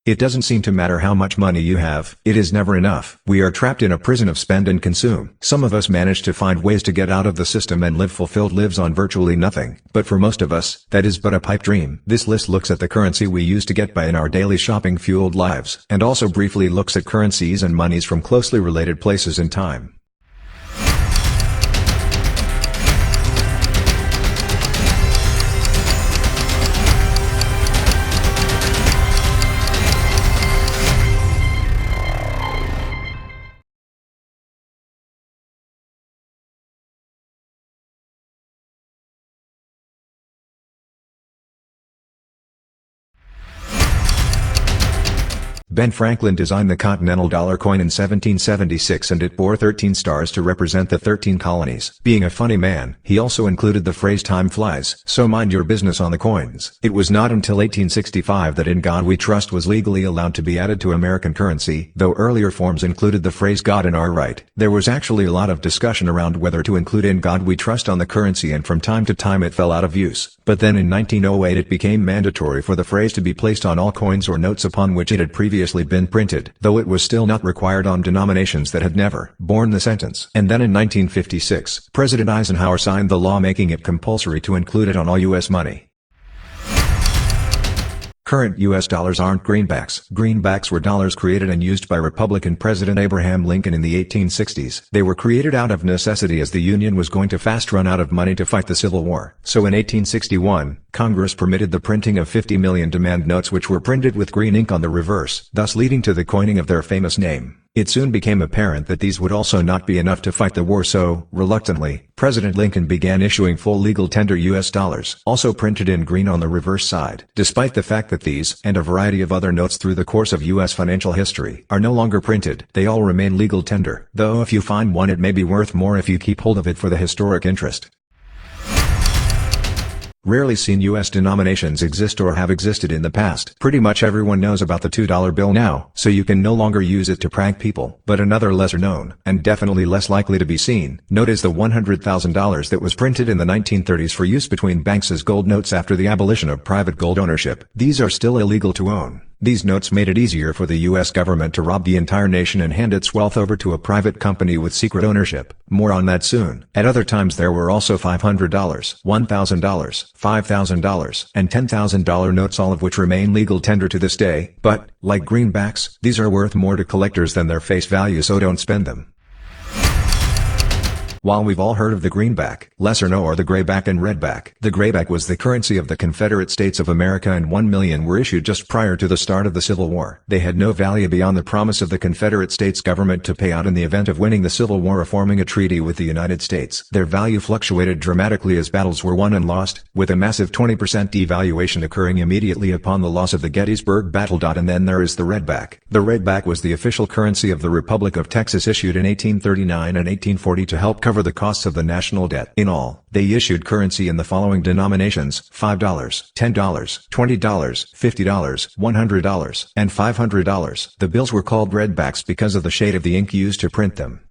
It doesn't seem to matter how much money you have, it is never enough. We are trapped in a prison of spend and consume. Some of us manage to find ways to get out of the system and live fulfilled lives on virtually nothing. But for most of us, that is but a pipe dream. This list looks at the currency we use to get by in our daily shopping-fueled lives, and also briefly looks at currencies and monies from closely related places in time. Ben Franklin designed the Continental Dollar coin in 1776 and it bore 13 stars to represent the 13 colonies. Being a funny man, he also included the phrase "time flies, so mind your business" on the coins. It was not until 1865 that "In God We Trust" was legally allowed to be added to American currency, though earlier forms included the phrase "God in our right." There was actually a lot of discussion around whether to include "In God We Trust" on the currency, and from time to time it fell out of use. But then in 1908 it became mandatory for the phrase to be placed on all coins or notes upon which it had previously been printed, though it was still not required on denominations that had never borne the sentence. And then in 1956, President Eisenhower signed the law making it compulsory to include it on all U.S. money. Current U.S. dollars aren't greenbacks. Greenbacks were dollars created and used by Republican President Abraham Lincoln in the 1860s. They were created out of necessity as the Union was going to fast run out of money to fight the Civil War. So in 1861, Congress permitted the printing of 50 million demand notes which were printed with green ink on the reverse, thus leading to the coining of their famous name. It soon became apparent that these would also not be enough to fight the war, so, reluctantly, President Lincoln began issuing full legal tender U.S. dollars, also printed in green on the reverse side. Despite the fact that these, and a variety of other notes through the course of U.S. financial history, are no longer printed, they all remain legal tender, though if you find one it may be worth more if you keep hold of it for the historic interest. Rarely seen U.S. denominations exist or have existed in the past. Pretty much everyone knows about the $2 bill now, so you can no longer use it to prank people. But another lesser known, and definitely less likely to be seen, note is the $100,000 that was printed in the 1930s for use between banks as gold notes after the abolition of private gold ownership. These are still illegal to own. These notes made it easier for the U.S. government to rob the entire nation and hand its wealth over to a private company with secret ownership. More on that soon. At other times there were also $500, $1,000, $5,000, and $10,000 notes, all of which remain legal tender to this day, but, like greenbacks, these are worth more to collectors than their face value, so don't spend them. While we've all heard of the greenback, lesser known are the grayback and redback. The grayback was the currency of the Confederate States of America and 1 million were issued just prior to the start of the Civil War. They had no value beyond the promise of the Confederate States government to pay out in the event of winning the Civil War or forming a treaty with the United States. Their value fluctuated dramatically as battles were won and lost, with a massive 20% devaluation occurring immediately upon the loss of the Gettysburg Battle. And then there is the redback. The redback was the official currency of the Republic of Texas, issued in 1839 and 1840 to help cover the costs of the national debt. In all, they issued currency in the following denominations: $5, $10, $20, $50, $100, and $500. The bills were called redbacks because of the shade of the ink used to print them.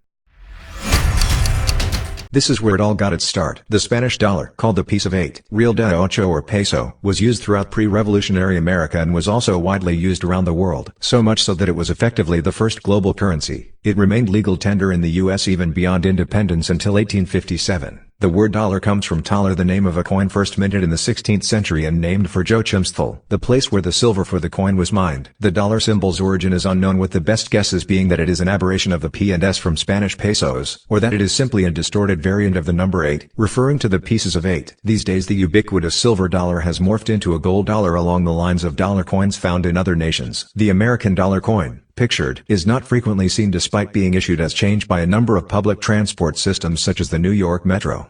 This is where it all got its start. The Spanish dollar, called the piece of 8, real de ocho or peso, was used throughout pre-revolutionary America and was also widely used around the world, so much so that it was effectively the first global currency. It remained legal tender in the U.S. even beyond independence until 1857. The word dollar comes from taler, the name of a coin first minted in the 16th century and named for Joachimsthal, the place where the silver for the coin was mined. The dollar symbol's origin is unknown, with the best guesses being that it is an aberration of the P and S from Spanish pesos, or that it is simply a distorted variant of the number 8, referring to the pieces of 8. These days the ubiquitous silver dollar has morphed into a gold dollar along the lines of dollar coins found in other nations. The American dollar coin, pictured, is not frequently seen despite being issued as change by a number of public transport systems such as the New York Metro.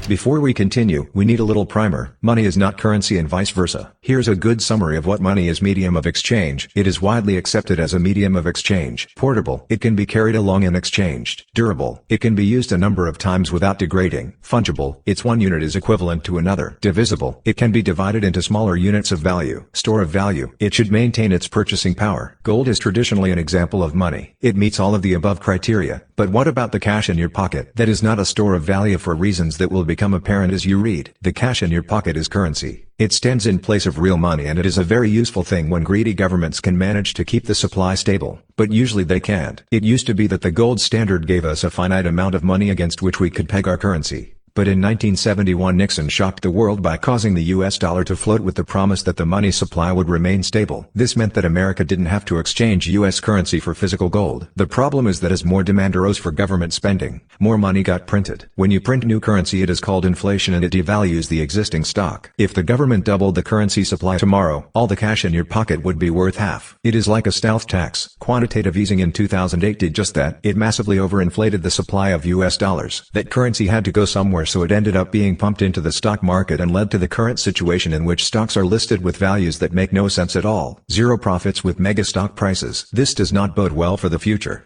Before we continue, we need a little primer. Money is not currency and vice versa. Here's a good summary of what money is: medium of exchange. It is widely accepted as a medium of exchange. Portable. It can be carried along and exchanged. Durable. It can be used a number of times without degrading. Fungible. Its one unit is equivalent to another. Divisible. It can be divided into smaller units of value. Store of value. It should maintain its purchasing power. Gold is traditionally an example of money. It meets all of the above criteria. But what about the cash in your pocket? That is not a store of value for reasons that will become become apparent as you read. The cash in your pocket is currency. It stands in place of real money, and it is a very useful thing when greedy governments can manage to keep the supply stable, but usually they can't. It used to be that the gold standard gave us a finite amount of money against which we could peg our currency. But in 1971 Nixon shocked the world by causing the US dollar to float with the promise that the money supply would remain stable. This meant that America didn't have to exchange US currency for physical gold. The problem is that as more demand arose for government spending, more money got printed. When you print new currency, it is called inflation, and it devalues the existing stock. If the government doubled the currency supply tomorrow, all the cash in your pocket would be worth half. It is like a stealth tax. Quantitative easing in 2008 did just that. It massively overinflated the supply of US dollars. That currency had to go somewhere, so it ended up being pumped into the stock market and led to the current situation in which stocks are listed with values that make no sense at all. Zero profits with mega stock prices. This does not bode well for the future.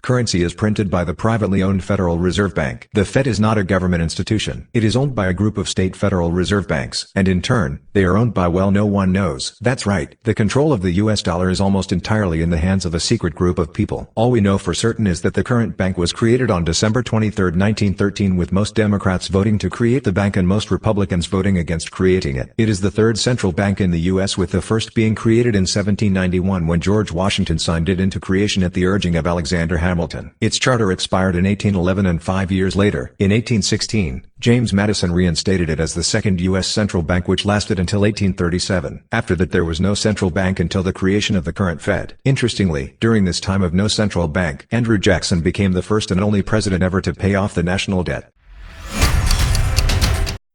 Currency is printed by the privately owned Federal Reserve Bank. The Fed is not a government institution. It is owned by a group of state Federal Reserve banks, and in turn, they are owned by, well, no one knows. That's right, the control of the US dollar is almost entirely in the hands of a secret group of people. All we know for certain is that the current bank was created on December 23, 1913, with most Democrats voting to create the bank and most Republicans voting against creating it. It is the third central bank in the US, with the first being created in 1791 when George Washington signed it into creation at the urging of Alexander Hamilton. Its charter expired in 1811, and 5 years later, in 1816, James Madison reinstated it as the second U.S. central bank, which lasted until 1837. After that, there was no central bank until the creation of the current Fed. Interestingly, during this time of no central bank, Andrew Jackson became the first and only president ever to pay off the national debt.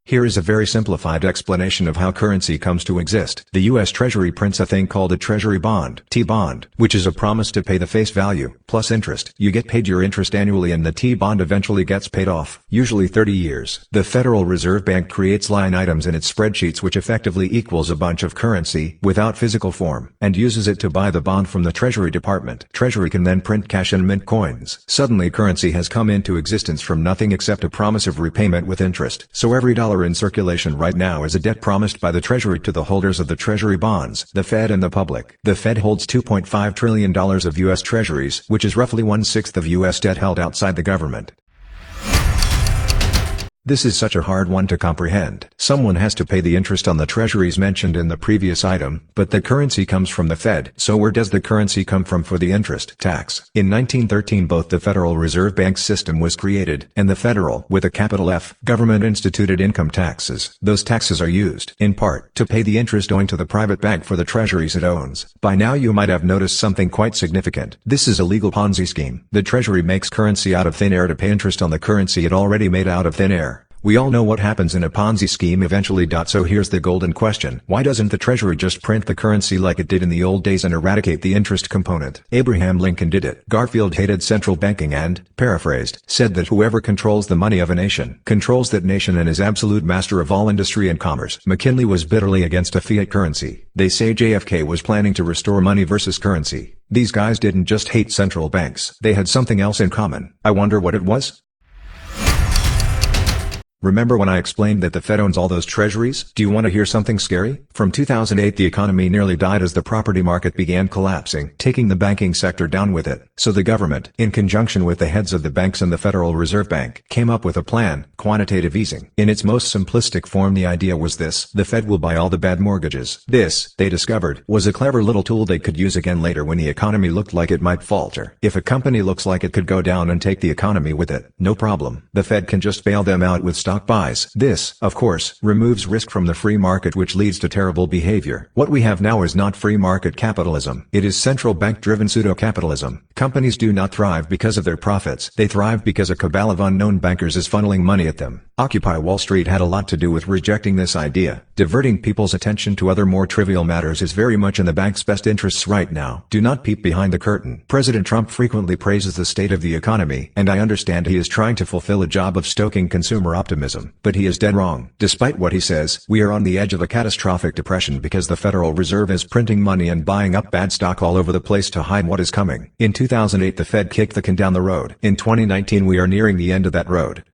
Here is a very simplified explanation of how currency comes to exist. The U.S. Treasury prints a thing called a Treasury bond, T-bond, which is a promise to pay the face value, plus interest. You get paid your interest annually, and the T-bond eventually gets paid off, usually 30 years. The Federal Reserve Bank creates line items in its spreadsheets which effectively equals a bunch of currency, without physical form, and uses it to buy the bond from the Treasury Department. Treasury can then print cash and mint coins. Suddenly currency has come into existence from nothing except a promise of repayment with interest. So every dollar in circulation right now is a debt promised by the Treasury to the holders of the Treasury bonds, the Fed and the public. The Fed holds $2.5 trillion of U.S. Treasuries, which is roughly 1/6 of U.S. debt held outside the government. This is such a hard one to comprehend. Someone has to pay the interest on the treasuries mentioned in the previous item, but the currency comes from the Fed. So where does the currency come from for the interest? Tax. In 1913 both the Federal Reserve Bank system was created, and the federal, with a capital F, government instituted income taxes. Those taxes are used, in part, to pay the interest owing to the private bank for the treasuries it owns. By now you might have noticed something quite significant. This is a legal Ponzi scheme. The Treasury makes currency out of thin air to pay interest on the currency it already made out of thin air. We all know what happens in a Ponzi scheme eventually. So here's the golden question. Why doesn't the Treasury just print the currency like it did in the old days and eradicate the interest component? Abraham Lincoln did it. Garfield hated central banking and, paraphrased, said that whoever controls the money of a nation controls that nation and is absolute master of all industry and commerce. McKinley was bitterly against a fiat currency. They say JFK was planning to restore money versus currency. These guys didn't just hate central banks. They had something else in common. I wonder what it was? Remember when I explained that the Fed owns all those treasuries? Do you want to hear something scary? From 2008 the economy nearly died as the property market began collapsing, taking the banking sector down with it. So the government, in conjunction with the heads of the banks and the Federal Reserve Bank, came up with a plan, quantitative easing. In its most simplistic form the idea was this: the Fed will buy all the bad mortgages. This, they discovered, was a clever little tool they could use again later when the economy looked like it might falter. If a company looks like it could go down and take the economy with it, no problem. The Fed can just bail them out with stock buys. This, of course, removes risk from the free market, which leads to terrible behavior. What we have now is not free market capitalism. It is central bank-driven pseudo-capitalism. Companies do not thrive because of their profits. They thrive because a cabal of unknown bankers is funneling money at them. Occupy Wall Street had a lot to do with rejecting this idea. Diverting people's attention to other more trivial matters is very much in the bank's best interests right now. Do not peep behind the curtain. President Trump frequently praises the state of the economy, and I understand he is trying to fulfill a job of stoking consumer optimism. But he is dead wrong. Despite what he says, we are on the edge of a catastrophic depression because the Federal Reserve is printing money and buying up bad stock all over the place to hide what is coming. In 2008 the Fed kicked the can down the road. In 2019 we are nearing the end of that road.